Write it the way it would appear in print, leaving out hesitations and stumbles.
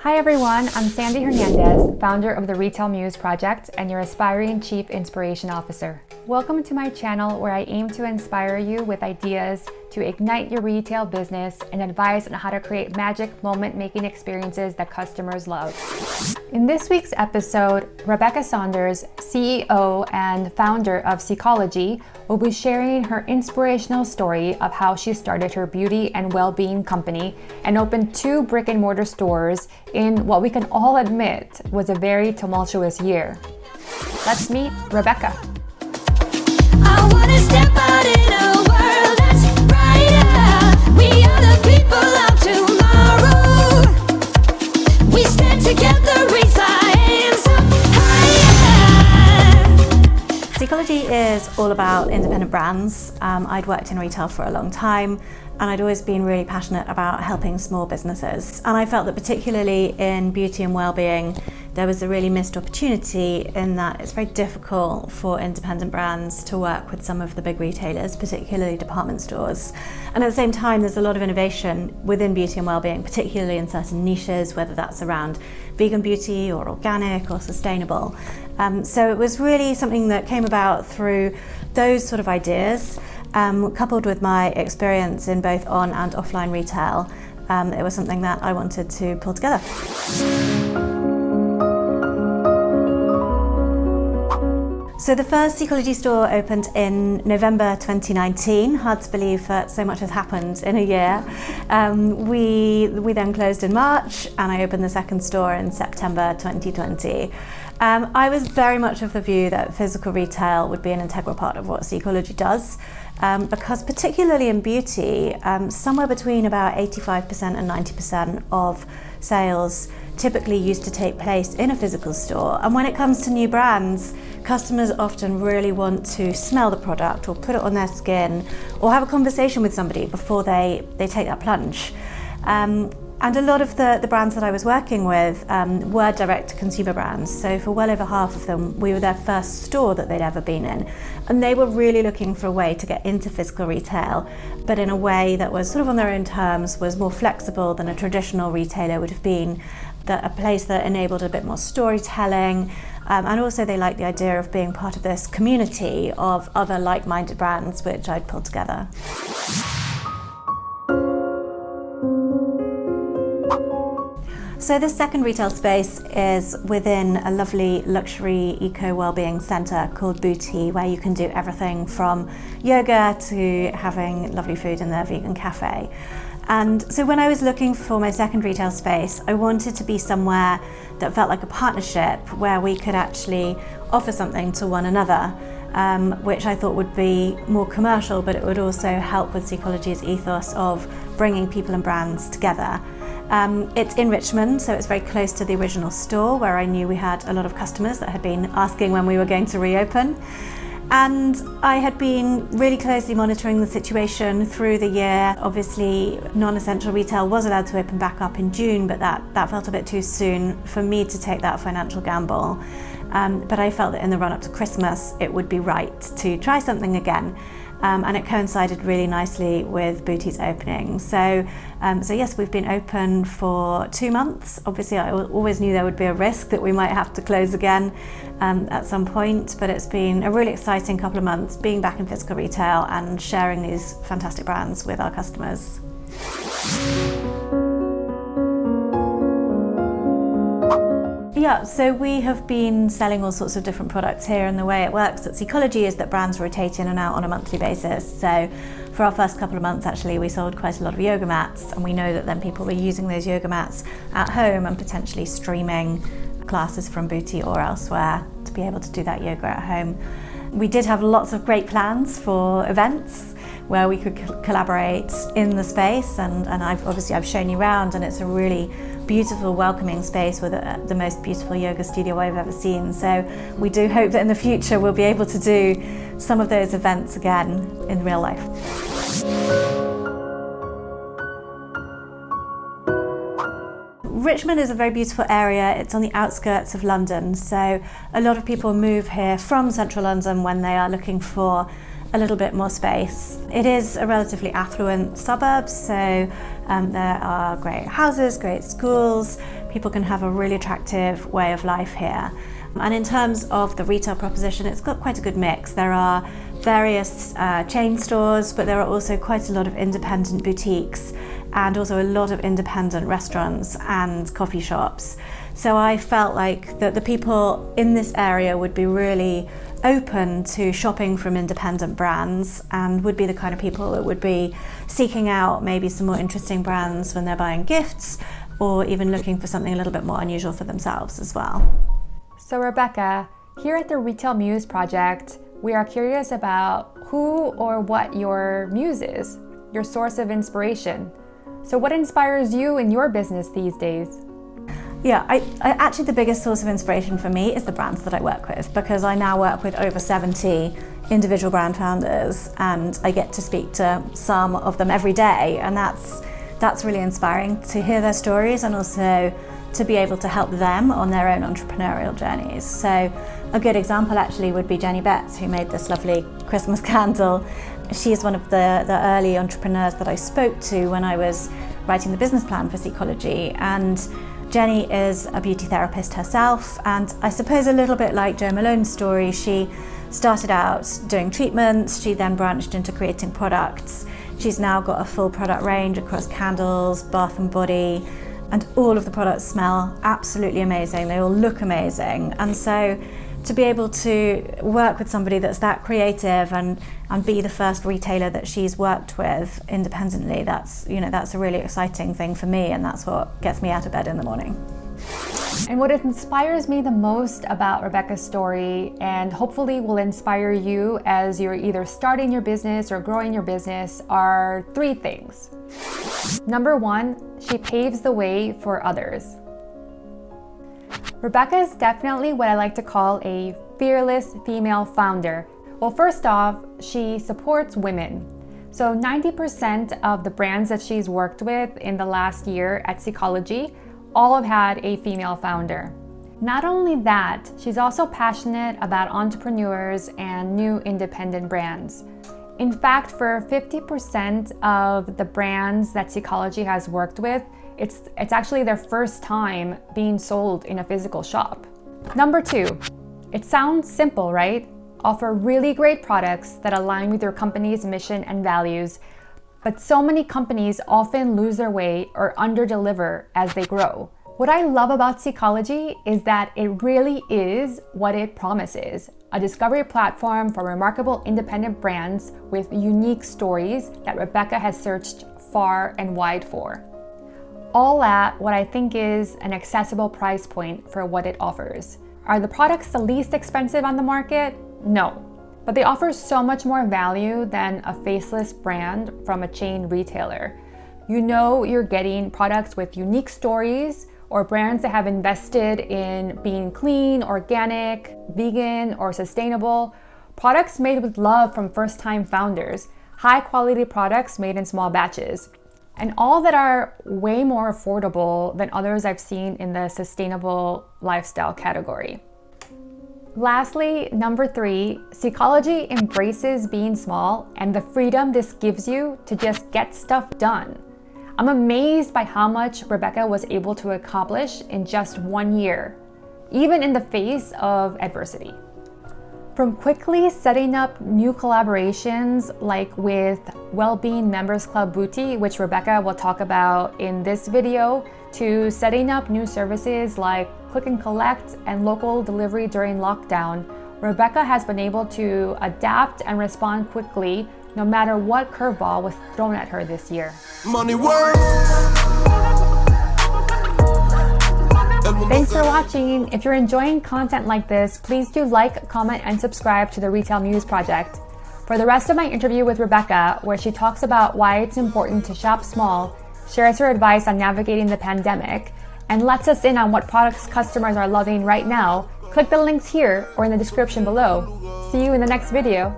Hi everyone, I'm Sandy Hernandez, founder of the Retail Muse project and your aspiring Chief Inspiration Officer. Welcome to my channel where I aim to inspire you with ideas to ignite your retail business and advice on how to create magic moment-making experiences that customers love. In this week's episode, Rebecca Saunders, CEO and founder of Seekology, will be sharing her inspirational story of how she started her beauty and well-being company and opened 2 brick-and-mortar stores in what we can all admit was a very tumultuous year. Let's meet Rebecca. I wanna step out in a world that's brighter. We are the people of tomorrow. We stand together, raise our hands up higher. Seekology is all about independent brands. I'd worked in retail for a long time and I'd always been really passionate about helping small businesses. And I felt that particularly in beauty and well-being, there was a really missed opportunity in that it's very difficult for independent brands to work with some of the big retailers, particularly department stores. And at the same time, there's a lot of innovation within beauty and well-being, particularly in certain niches, whether that's around vegan beauty or organic or sustainable. So it was really something that came about through those sort of ideas, coupled with my experience in both on and offline retail. It was something that I wanted to pull together. So the first Seekology store opened in November 2019. Hard to believe that so much has happened in a year. We then closed in March and I opened the second store in September 2020. I was very much of the view that physical retail would be an integral part of what Seekology does. Because particularly in beauty, somewhere between about 85% and 90% of sales typically used to take place in a physical store. And when it comes to new brands, customers often really want to smell the product or put it on their skin or have a conversation with somebody before they take that plunge. And a lot of the brands that I was working with were direct-to-consumer brands. So for well over half of them, we were their first store that they'd ever been in. And they were really looking for a way to get into physical retail, but in a way that was sort of on their own terms, was more flexible than a traditional retailer would have been, a place that enabled a bit more storytelling. And also they liked the idea of being part of this community of other like-minded brands, which I'd pulled together. So this second retail space is within a lovely luxury eco wellbeing centre called Bhuti, where you can do everything from yoga to having lovely food in their vegan cafe. And so when I was looking for my second retail space, I wanted to be somewhere that felt like a partnership where we could actually offer something to one another, which I thought would be more commercial, but it would also help with Seekology's ethos of bringing people and brands together. It's in Richmond, so it's very close to the original store where I knew we had a lot of customers that had been asking when we were going to reopen. And I had been really closely monitoring the situation through the year. Obviously, non-essential retail was allowed to open back up in June, but that felt a bit too soon for me to take that financial gamble. But I felt that in the run-up to Christmas, it would be right to try something again. And it coincided really nicely with Bhuti's opening. So yes, we've been open for 2 months. Obviously, I always knew there would be a risk that we might have to close again at some point, but it's been a really exciting couple of months being back in physical retail and sharing these fantastic brands with our customers. Yeah, so we have been selling all sorts of different products here, and the way it works at Seekology is that brands rotate in and out on a monthly basis. So for our first couple of months, actually, we sold quite a lot of yoga mats, and we know that then people were using those yoga mats at home and potentially streaming classes from Bhuti or elsewhere to be able to do that yoga at home. We did have lots of great plans for events where we could collaborate in the space, and I've shown you around, and it's a really beautiful, welcoming space with the most beautiful yoga studio I've ever seen. So we do hope that in the future we'll be able to do some of those events again in real life. Richmond is a very beautiful area. It's on the outskirts of London, so a lot of people move here from central London when they are looking for a little bit more space. It is a relatively affluent suburb, so there are great houses, great schools. People can have a really attractive way of life here. And in terms of the retail proposition, it's got quite a good mix. There are various chain stores, but there are also quite a lot of independent boutiques and also a lot of independent restaurants and coffee shops. So I felt like that the people in this area would be really open to shopping from independent brands and would be the kind of people that would be seeking out maybe some more interesting brands when they're buying gifts or even looking for something a little bit more unusual for themselves as well. So Rebecca, here at the Retail Muse project, we are curious about who or what your muse is, your source of inspiration. So what inspires you in your business these days? Yeah, I actually the biggest source of inspiration for me is the brands that I work with, because I now work with over 70 individual brand founders and I get to speak to some of them every day, and that's really inspiring to hear their stories and also to be able to help them on their own entrepreneurial journeys. So a good example actually would be Jenny Betts, who made this lovely Christmas candle. She is one of the early entrepreneurs that I spoke to when I was writing the business plan for Seekology, and Jenny is a beauty therapist herself, and I suppose a little bit like Jo Malone's story, she started out doing treatments, she then branched into creating products. She's now got a full product range across candles, bath and body, and all of the products smell absolutely amazing. They all look amazing. And so to be able to work with somebody that's that creative and be the first retailer that she's worked with independently, that's a really exciting thing for me, and that's what gets me out of bed in the morning. And what inspires me the most about Rebecca's story, and hopefully will inspire you as you're either starting your business or growing your business, are three things. Number one, she paves the way for others. Rebecca is definitely what I like to call a fearless female founder. Well, first off, she supports women. So 90% of the brands that she's worked with in the last year at Seekology all have had a female founder. Not only that, she's also passionate about entrepreneurs and new independent brands. In fact, for 50% of the brands that Seekology has worked with, it's actually their first time being sold in a physical shop. Number two, it sounds simple, right? Offer really great products that align with your company's mission and values, but so many companies often lose their way or underdeliver as they grow. What I love about Seekology is that it really is what it promises: a discovery platform for remarkable independent brands with unique stories that Rebecca has searched far and wide for. All at what I think is an accessible price point for what it offers. Are the products the least expensive on the market? No, but they offer so much more value than a faceless brand from a chain retailer. You know you're getting products with unique stories or brands that have invested in being clean, organic, vegan, or sustainable. Products made with love from first-time founders. High quality products made in small batches. And all that are way more affordable than others I've seen in the sustainable lifestyle category. Lastly, number three, Seekology embraces being small and the freedom this gives you to just get stuff done. I'm amazed by how much Rebecca was able to accomplish in just 1 year, even in the face of adversity. From quickly setting up new collaborations like with Wellbeing Members Club Bhuti, which Rebecca will talk about in this video, to setting up new services like click and collect and local delivery during lockdown, Rebecca has been able to adapt and respond quickly no matter what curveball was thrown at her this year. Money work. Thanks for watching. If you're enjoying content like this, please do like, comment, and subscribe to the Retail Muse project. For the rest of my interview with Rebecca, where she talks about why it's important to shop small, shares her advice on navigating the pandemic, and lets us in on what products customers are loving right now, click the links here or in the description below. See you in the next video.